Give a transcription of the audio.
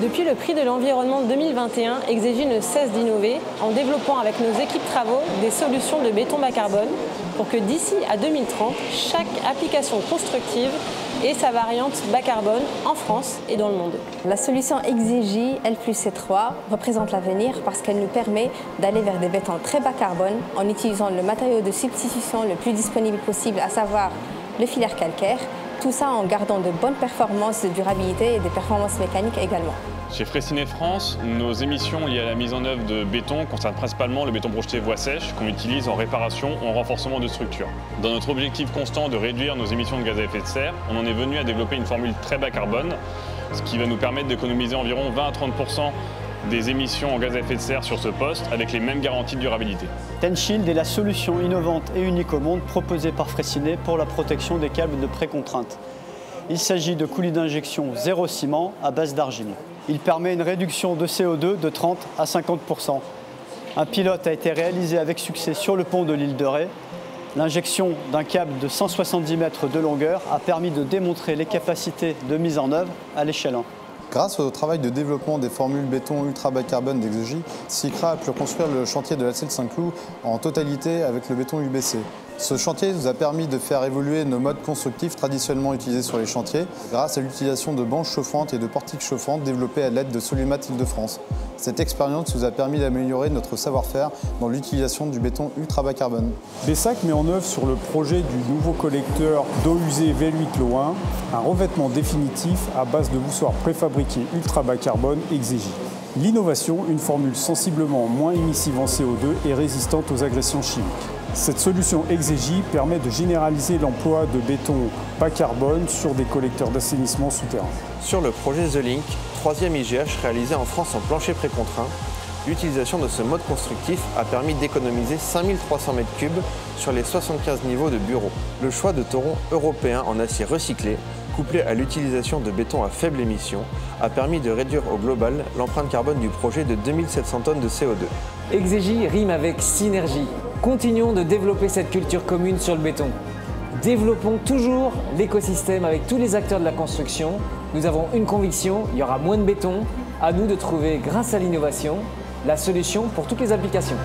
Depuis le prix de l'environnement 2021, Exegi ne cesse d'innover en développant avec nos équipes travaux des solutions de béton bas carbone pour que d'ici à 2030, chaque application constructive ait sa variante bas carbone en France et dans le monde. La solution Exegi L+C3 représente l'avenir parce qu'elle nous permet d'aller vers des bétons très bas carbone en utilisant le matériau de substitution le plus disponible possible, à savoir le filaire calcaire. Tout ça en gardant de bonnes performances de durabilité et des performances mécaniques également. Chez Freyssinet France, nos émissions liées à la mise en œuvre de béton concernent principalement le béton projeté voie sèche qu'on utilise en réparation ou en renforcement de structures. Dans notre objectif constant de réduire nos émissions de gaz à effet de serre, on en est venu à développer une formule très bas carbone, ce qui va nous permettre d'économiser environ 20 à 30% des émissions en gaz à effet de serre sur ce poste avec les mêmes garanties de durabilité. TenShield est la solution innovante et unique au monde proposée par Freyssinet pour la protection des câbles de précontrainte. Il s'agit de coulis d'injection zéro ciment à base d'argile. Il permet une réduction de CO2 de 30 à 50%. Un pilote a été réalisé avec succès sur le pont de l'île de Ré. L'injection d'un câble de 170 mètres de longueur a permis de démontrer les capacités de mise en œuvre à l'échelle 1. Grâce au travail de développement des formules béton ultra bas carbone d'Exegi, Sicra a pu reconstruire le chantier de la Selle Saint-Cloud en totalité avec le béton UBC. Ce chantier nous a permis de faire évoluer nos modes constructifs traditionnellement utilisés sur les chantiers grâce à l'utilisation de banches chauffantes et de portiques chauffantes développées à l'aide de Solimat Île-de-France. Cette expérience nous a permis d'améliorer notre savoir-faire dans l'utilisation du béton ultra bas carbone. Bessac met en œuvre sur le projet du nouveau collecteur d'eau usée V8 Loin un revêtement définitif à base de voussoirs préfabriqués ultra bas carbone Exegi. L'innovation, une formule sensiblement moins émissive en CO2 et résistante aux agressions chimiques. Cette solution Exegi permet de généraliser l'emploi de béton bas carbone sur des collecteurs d'assainissement souterrain. Sur le projet The Link, 3e IGH réalisé en France en plancher précontraint, l'utilisation de ce mode constructif a permis d'économiser 5300 m3 sur les 75 niveaux de bureaux. Le choix de torons européens en acier recyclé, couplé à l'utilisation de béton à faible émission, a permis de réduire au global l'empreinte carbone du projet de 2700 tonnes de CO2. Exegi rime avec synergie. Continuons de développer cette culture commune sur le béton. Développons toujours l'écosystème avec tous les acteurs de la construction. Nous avons une conviction, il y aura moins de béton. À nous de trouver, grâce à l'innovation, la solution pour toutes les applications.